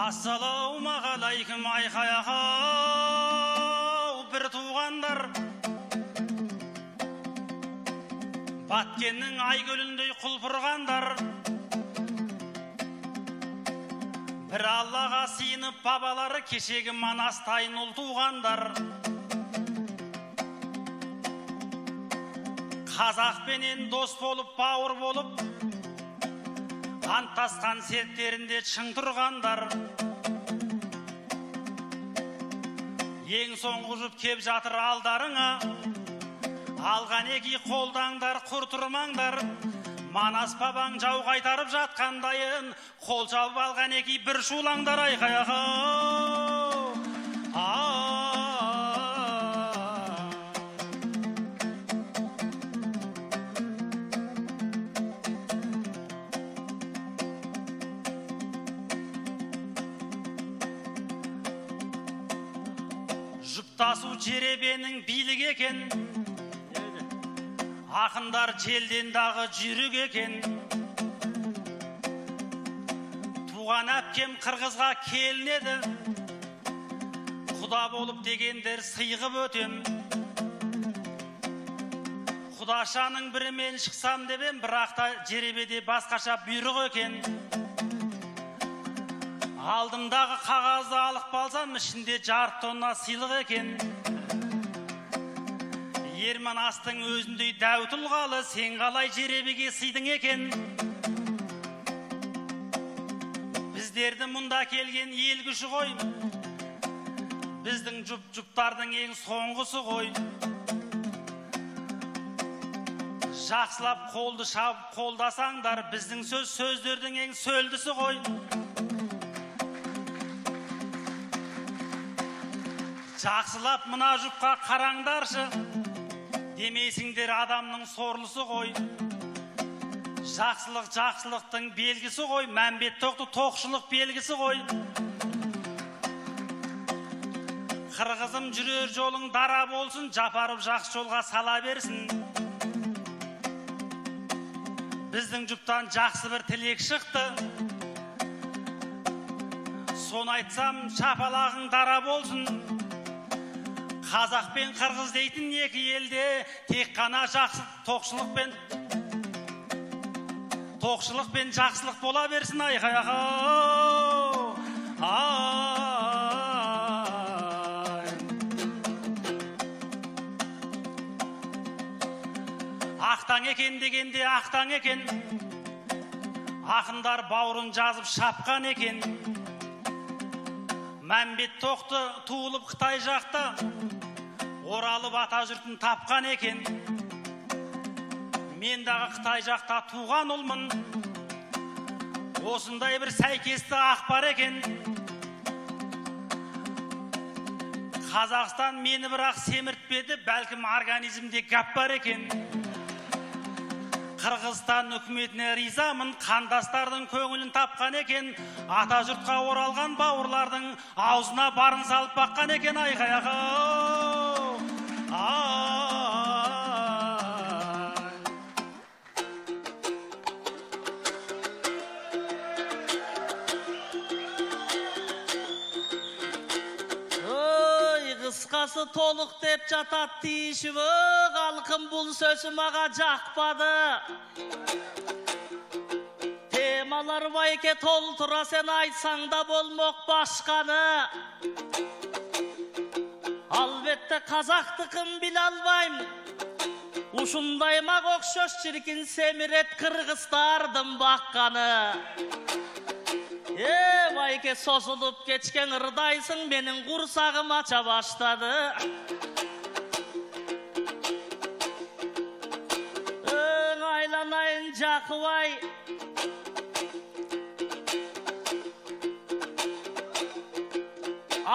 Ассалаумағалайкум айқаяқау бір туғандар. Баткеннің айгөліндей құлпырғандар. Бір Аллаға сиынып бабалары кешегі манастайын ұл туғандар. Қазақпенен дос болып, бауыр болып, анттасқан серттерінде шың тұрғандар. Ең соңғы жұп кеп жатыр алдарыңа, алған еки қолдаңдар, құр тұрмаңдар. Манас бабаң жау қайтарып жатқандайын, қол жауып алған еки бір шулаңдар айқаяға. Жұптасу жеребенің билік екен, ақындар желден дағы жүйрік екен. Туған әпкем қырғызға келінеді, құда болып дегендер сыйғып өтем. Құдашаның бірімен шықсам дебем, бірақта жеребеде басқаша бұйрық екен. Алдымдағы қағазды алып қалсам, ішінде жарты тонна сыйлық екен. Ерманастың өзіндей дәу тұлғалы, сен қалай жеребеге сыйдың екен? Біздерді мұнда келген ел күші ғой, біздің жұптардың ең соңғысы ғой. Жақсылап қолды шабып қолдасаңдар, біздің сөздердің ең сөлдісі ғой. Жақсылап мұна жұпқа қараңдаршы, демейсіңдер адамның сорлысы ғой. Жақсылық жақсылықтың белгісі ғой, мәмбет тоқты тоқшылық белгісі ғой. Қырғызым жүрер жолың дара болсын, жапарып жақсы жолға сала берсін. Біздің жұптан жақсы бір тілек шықты, соны айтсам шапалағың дара болсын. Қазақ пен қырғыз дейтін екі елде тек қана тоқшылық пен жақсылық бола берсін айқаяға. Ақтаң екен дегенде ақтаң екен, ақындар бауырын жазып шапқан екен. Мәмбет тоқты туылып Қытай жақта, оралып ата жұртын тапқан екен. Мен дағы Қытай жақта туған ұлмын, осындай бір сәйкесті ақпар екен. Қазақстан мені бірақ семіртпеді, бәлкім организмде гәп бар екен. Қырғызстан үкіметіне ризамын, қандастардың көңілін тапқан екен. Ата жұртқа оралған бауырлардың аузына барын салып баққан екен айқаяға. Қысқасы толық деп жатат тиішігі, қалқым бұл сөзі маға жақпады. Темалар байке толтыра сен айтсаң да болмақ башқаны. Албетте қазақтықын біле албайм, ұшындай мақ оқшош шіркін семірет қырғыздардың баққаны. Байке созылып кечкен ырдайсың, менің құрсағым аша баштады. Айланайын жақыбай,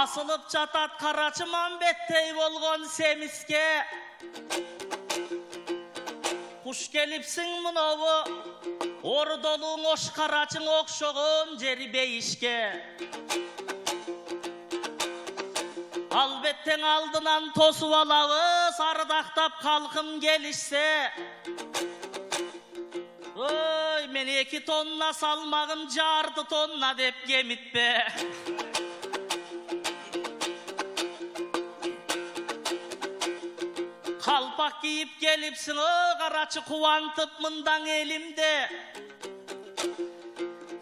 асылып жатат қарачы Мамбеттей болған семіске. Құш келіпсің мұнауы, ордолуң ош қарачың оқшоғын жері бейішке. Албеттен алдынан тосып алауы, сардақтап қалқым келішсе. мен 2 tonna salmağım jardı tonna dep kemitpe. Kalpak giyip gelipsin o karaçı kuvantıp mından elimde.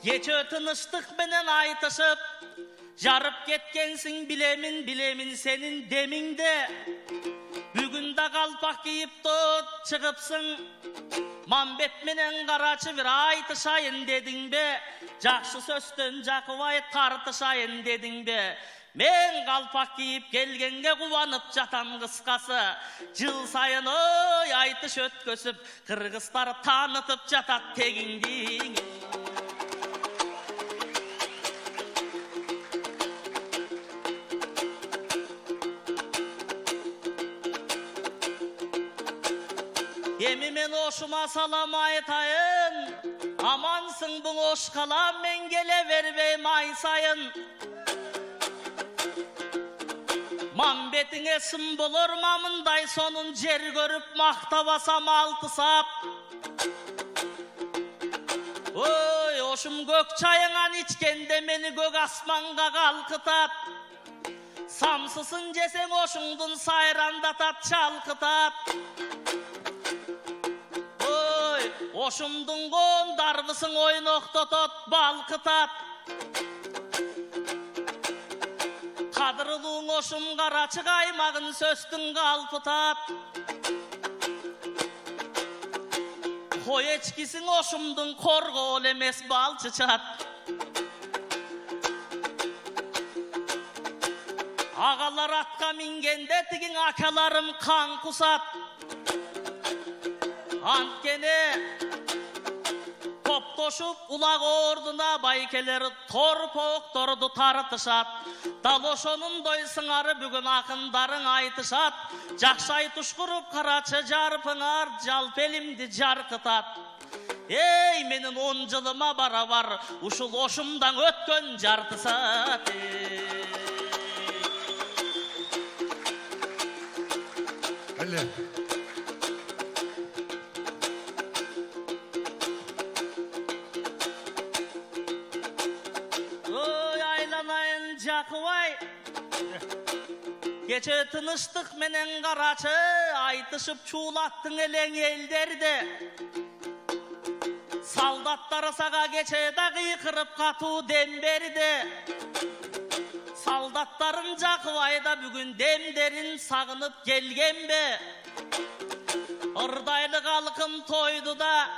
Geçe tınıştık menen aytışıp, jarıp ketkensin bilemin senin deminde. Bugün de kalpak giyip tut çıkıpsın, mambet menen karaçı bir aytışayın dedin be. Jakşı söstön jakıvay tartışayın dedin be. Men kalpak giyip gelgenge kuvanıp jatan kıskası. Jıl sayın oy aytış ötkөsüp, kırgızlar tanıtıp jatat tegindin. Emi men oşuma salam aytayın, amansın bu oşkalam men gele verbeym aysayın. Mambetine sım bolor mamınday sonun jer görüp maktabasam 6 sap. Oy oşum gök çayınan içkende meni gök asmanga kalkıtat. Samsısın jesen oşundun sayrandatat çalkıtat. Oy oşumdun gon darvısın oynoktotot balkıtat. Kadırılığın oşum karaçı kaymağın söstün kalpıtat. Koy eçkisin oşumdun korgu olemes bal çıçat. Ağalar atka mingende tigin akalarım kan kusat. Antkene toptoşup ulak orduna baykeleri torpok tordu tartışat. Daloşonun doy sыңары bugün akındarın aytışat. Jakşay tuşkurup karaçı jarpınar jalp elimdi jarkıtat. Ey menin 10 yılıma barabar uşul oşumdan ötkön jartısat. Öyle. Jakıvay Geçe tınıştık menen karaçı aytışıp çuğlattın eleň elderde. Saldattara sağa geçe dağı kırıp katı dem berdi. Saldatların Jakıvayda bugün demderin sağınıp gelgen be. Irdaylı kalkım toydu da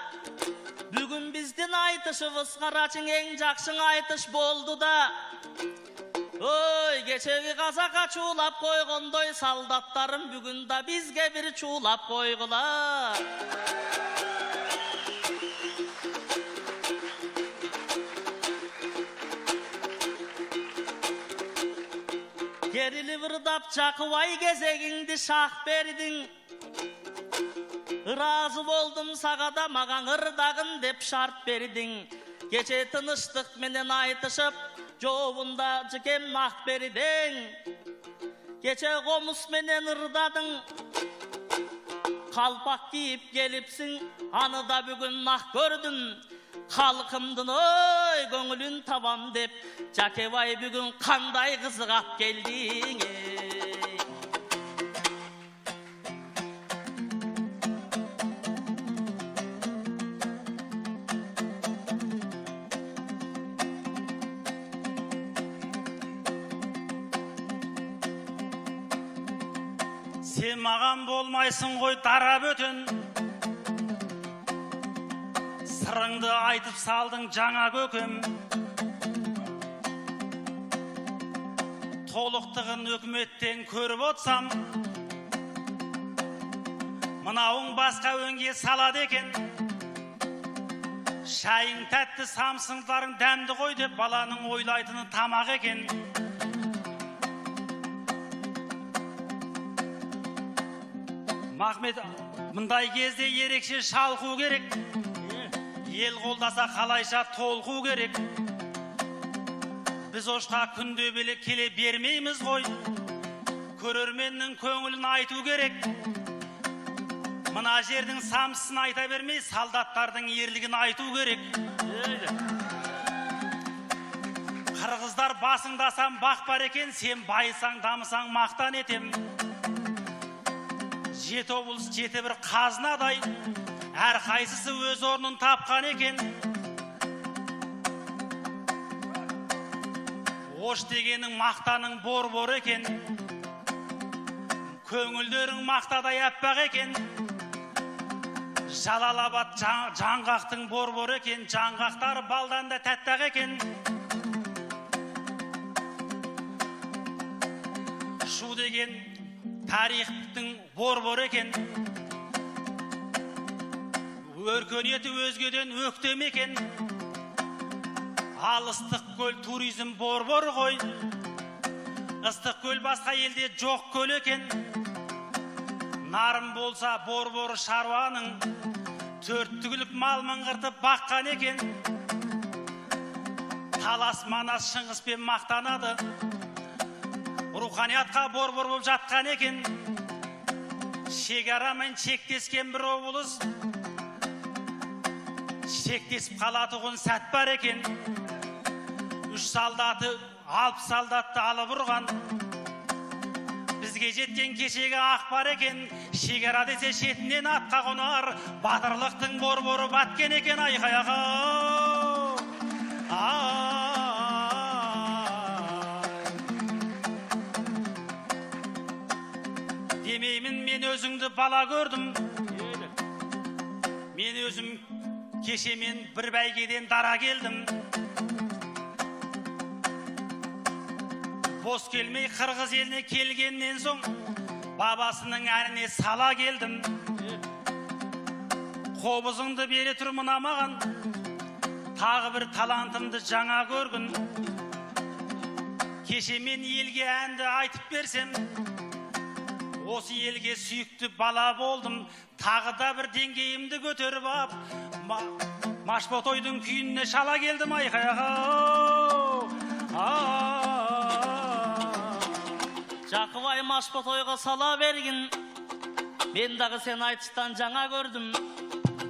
bugün bizdin aytışıvız karaçın en jakşın aytış boldu da. Oy geçegi kazaka çuğlap koygondoy saldatlarım bugün da bizge bir çuğlap koygular. Gerili vırdap Jakıvay gezegindi şah berdin. Razı boldum sagada magan ırdagın dep şart berdin. Geçe tınıştık menen aytışıp Jovunda jikem nakberiden. Geçe komus menen ırdadın. Kalpak giyip gelipsin, anıda bugün nak gördüm. Halkımdın oy gönülün tabam dep, Jakıvay bugün kanday kızıgap geldin. Sen mağan bolmaysın koy darap ötün. Sırыңды aytıp saldың жаңа көкем. Толықтығын өкіметтен көріп отсам, мынауың басқа өңге салады екен. Шайың тәтті, самсыңдарың дәмді қой деп баланың ойлайтыны тамақ екен. Махмет, мындай кезде ерекше шалқу керек. Ел қолдаса қалайша толқу керек. Біз ошқа күнде беле келе бермейміз ғой. Көрерменнің көңілін айту керек. Мына жердің самсысын айта бермей, солдаттардың ерлігін айту керек. Қырғыздар басыңдасам бақ бар екен, сен байысаң дамысаң мақтан етем. Жеті облыс жеті бір қазынадай, әр қайсысы өз орнын тапқан екен. Ош дегенің мақтаның бор-бор екен, көңілдерің мақтадай әппақ екен. Жалалабад жаңғақтың бор-бор екен, жаңғақтар балдан да тәттақ екен. Шу деген тарихтың бор-бор екен, өркениеті өзгеден өктем екен. Ал Ыстықкөл туризм бор-бор ғой, Ыстықкөл басқа елде жоқ көл екен. Нарым болса бор-бор шаруаның, төрт түгілік мал мыңғыртып баққан екен. Талас Манас Шыңғыспен мақтанады, руханиятқа бор-бор болып жатқан екен. Шекарамен шектескен бір облыс, шектесіп қалатұғын сәт бар екен. 3 солдаты, 60 солдатты алып ұрған. Бізге жеткен кешегі ақ бар екен, шекара десе шетінен атқа қонар, батырлықтың бор-боры баткен екен айқаяға. Демеймін, мен өзіңді бала көрдім. Мен өзім кешемен бір бәйгеден дара келдім. Бос келмей қырғыз еліне келгеннен соң, бабасының әніне сала келдім. Қобызыңды бере тұр мұнамаған, тағы бір талантымды жаңа көргін. Кеше мен елге әнді айтып берсем, осы елге сүйікті бала болдым. Тағы да бір деңгейімді көтеріп ап, Машботойдың күйініне шала келдім айқаяға. Жақыбай Машботойға сала берген, мен дағы сен айтыстан жаңа көрдім.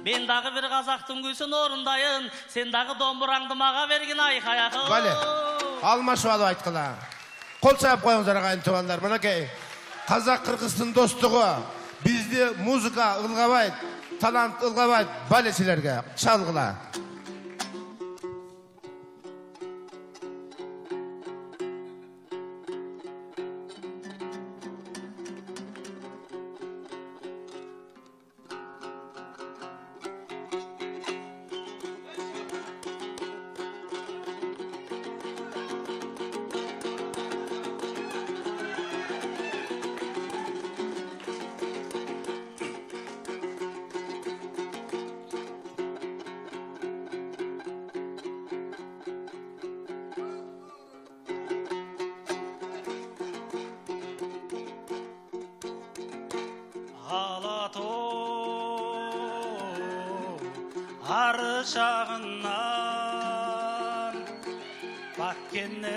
Мен дағы бір қазақтың күйсін орындайын, сен дағы домбыраңды маға берген айқаяғы. Бәле, алмашуады айтқыла. Қол сап қойыңыздар ағайын туғандар. Мінекей, қазақ-қырғыздың достығы, бізде музыка ылғабайд, талант ылғабайд балесілерге шалғыла. Ары жағынан бәккеннің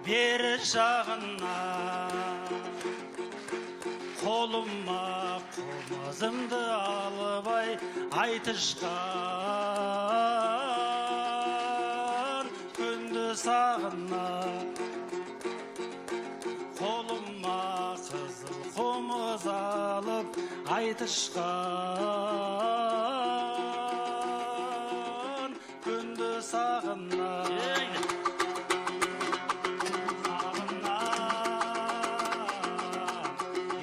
бері жағынан қолыма қомызымды алыбай айтышқан күнді сағынам. Қолыма қызыл қомыз алып айтышқан күнді сағынам.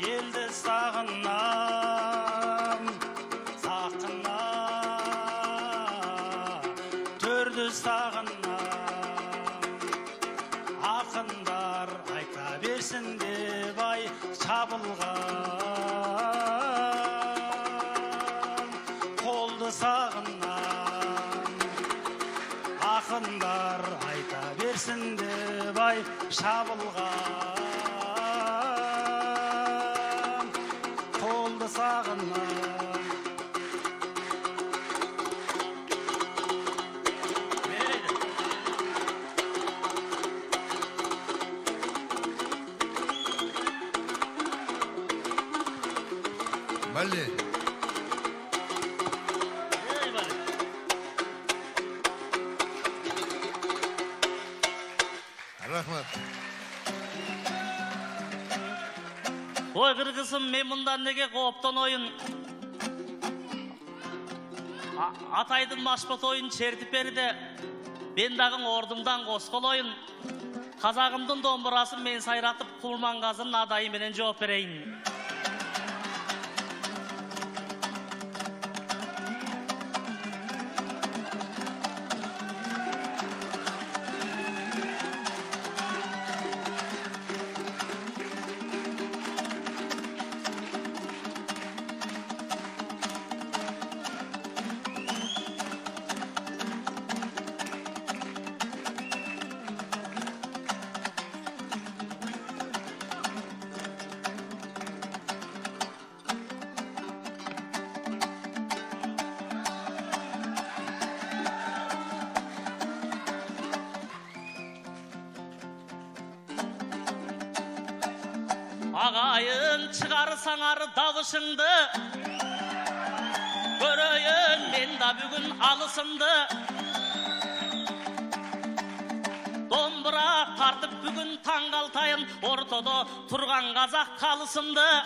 Елді сағынам, сақынам, төрді сағынам. Ақындар айта берсін деп ай шабылған қолды сағынам. Ақындар айта берсін деп ай шабылған қолды сағынам. Бәле. Рахмат. Ой кыргызым, мен мындан неге кооптон ойын? Атайдын машпот ойын чертип берди. Мен дагы ордумдан коскол ойын. Казагымдын домбурасын мен сайратып, Курмангазынын адайы менен жооп берейин. Agayın çıgarsanar davışındı, göreyim men da bugün alısındı. Dombura tartıp bugün tangaltayın, ortada turgan kazak kalısındı.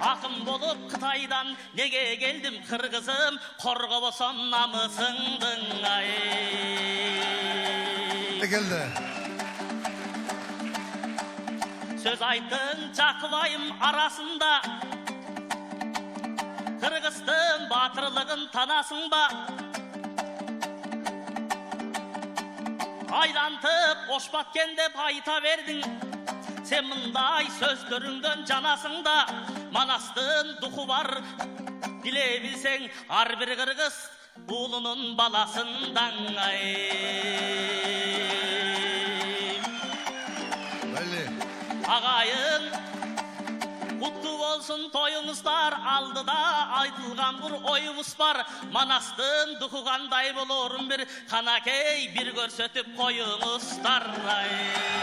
Akın bolup Kıtay'dan nege geldim kırgızım, korgoboson namısındın ay. Ne geldi? Söz aytın Çakıbayım arasında, Kırgız'tın batırlığın tanasın ba. Aylantıp oşbatken de payta verdin, sen mınday sözlöründen canasın da. Manastın duhu var, bile bilsen har bir Kırgız ulunun balasından ay. Agayın kutlu olsun toyunuzlar, aldıda aytılgan bir oyunuz var. Manastın duhu kanday bolurum bir kanakey bir görsötüp koyunuzlar.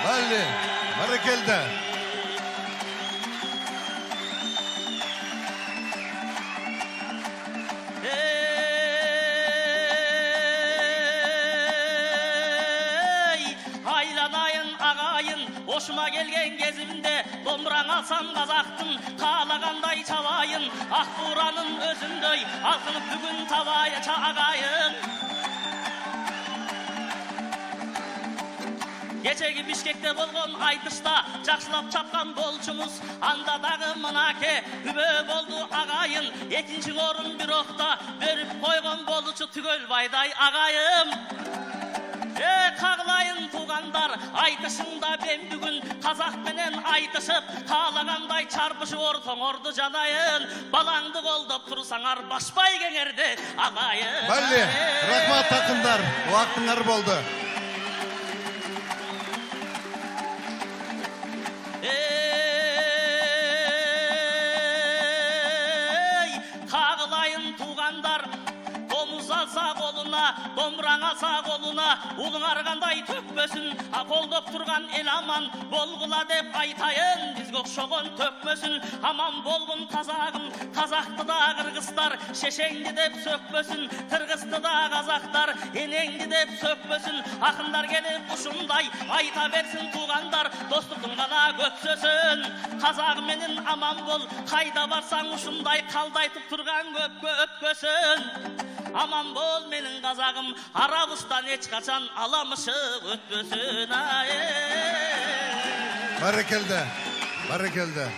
Bale, barakelde. Hoşuma gelgen gezimde domburan alsam kazaktın, kağlaganday çavayın, ah buranın özündöy halkınıp bugün tavaya çağayın. Geçegi Bişkek'te bolgon aytışta jakşılap çapkan bolçumuz, anda dağı mınake übö boldu agayın. Ekinci orun bir okta verip koygon boluçu Tügölbayday agayım. Kağlayın tuğandar, aytışında ben bugün Kazak menen aytışıp, kağlaganday çarpışı ortoңорdu janayın. Balаңды koldup tursaңар başpay keňerdi agayın. Bale, rahmat takımdar, vaktiňar boldu. Kağlayın tuğandar, domuz alsa koluna, domburan alsa koluna, ulun arganday tökmösün, koldop turgan el aman bolgula dep aytayın, bizge okşogon tökmösün. Aman bolgun kazagım, kazaktı da kırgızlar, şeşeňdi dep sökmösün, kırgızdı da kazaklar, eneňdi dep sökmösün. Akınlar gelip uşunday ayta versin tuğandar, dostluktun gana götsösün. Kazagım menin aman bol, kayda barsaň uşunday kaldaytıp turgan köpkö öpkösün. Aman bol menin kazagım, arabustan hiç kaçan alamışık ötmösün ay. Barakelde, barakelde.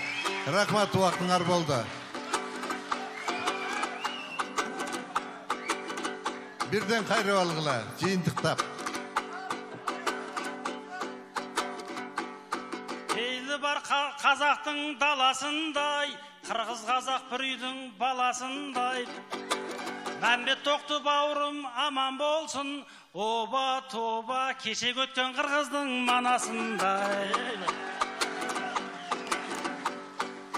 Rahmat vaktiňar boldu. Birden kayra algıla, jyyntyktap. Eyli var Kazaktın dalasınday, Kırgız Kazak bir üydün balasınday. Мәмбет тоқты бауырым аман болсын, оба тоба кешек өткен Кыргыздың манасындай.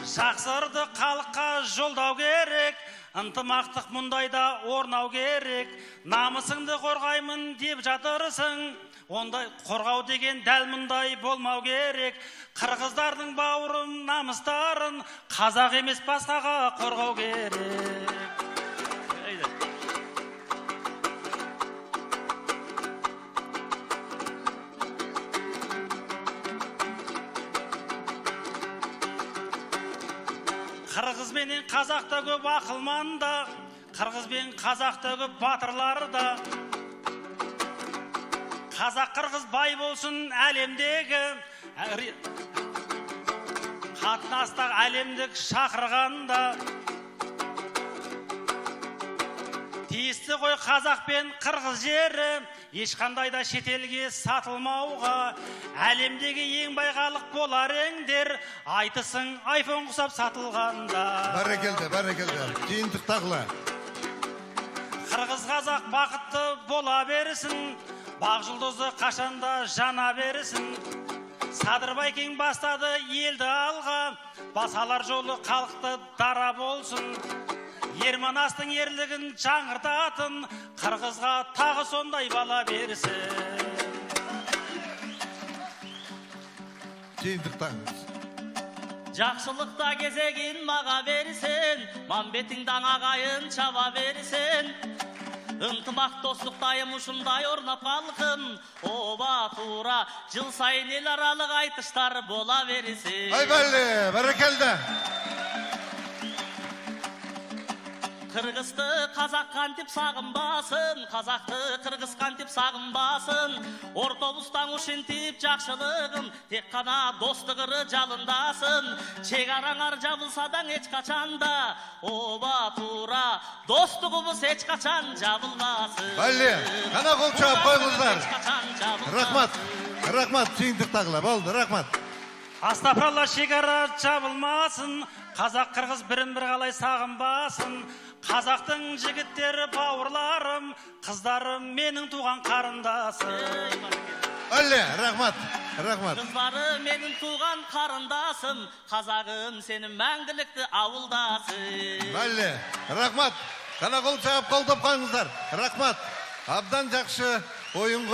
Жақсырды халыққа жолдау керек, ынтымақтық мұндайда орнау керек. Намысыңды қорғаймын деп жатырсың, Ондай қорғау деген дәл мұндай болмау керек. Қырғыздардың бауырын, намыстарын қазақ емес басқаға қорғау керек. Қырғыз менен қазақта көп ақылманда, қырғыз бен қазақта көп батырлар да. Қазақ қырғыз бай болсын әлемдегі, қатынастағы әлемдік шақырғанда. Тиісті ғой қазақ пен қырғыз жері, ешқандайда шетелге сатылмауға. Әлемдегі ең байғалық болар еңдер, айтысың айфон құсап сатылғанда. Бәрекелді. Жиынтықтағыла. Қырғыз қазақ бақытты бола берсін, бақ жұлдызы қашанда жана берсін. Садырбай кең бастады елді алға, басалар жолы халықты дара болсын. Ерманастың ерлігін жаңғыртатын, қырғызға тағы сондай бала берсін. Жиынтықтағыз. Жақсылықта кезегін маға берсін, мамбетіңдан ағайын чаба берсін. Ынтымақ достықтайым ұшындай орнап қалқын, оба тура жыл сайын ел аралық айтыштар бола берсін. Ай бәлі, бәрекелді. Қырғызды қазақ қантип сағынбасын, қазақты қырғыз қантип сағынбасын. Ортобустан ұшынтип жақшылығын, тек қана достығыры жалындасын. Чегараңар жабылсадан еч қачанда, оба тура достығымыз еч қачан жабылмасын. Бәлі, қана қол чағып қойыңыздар. Рахмат, жиынтықтағыла. Болды, рахмат. Астапыралла, шекара жабылмасын, қазақ қырғыз бірін-бір қалай сағынбасын. Қазақтың жігіттері бауырларым, қыздарым менің туған қарындасым. Әлі, рахмат. Қызлары менің туған қарындасым, қазағым сенің мәңгілікті ауылдасым. Әлі, рахмат. Қана қол чағып қолдап қойыңыздар. Рахмат. Абдан жақсы ойын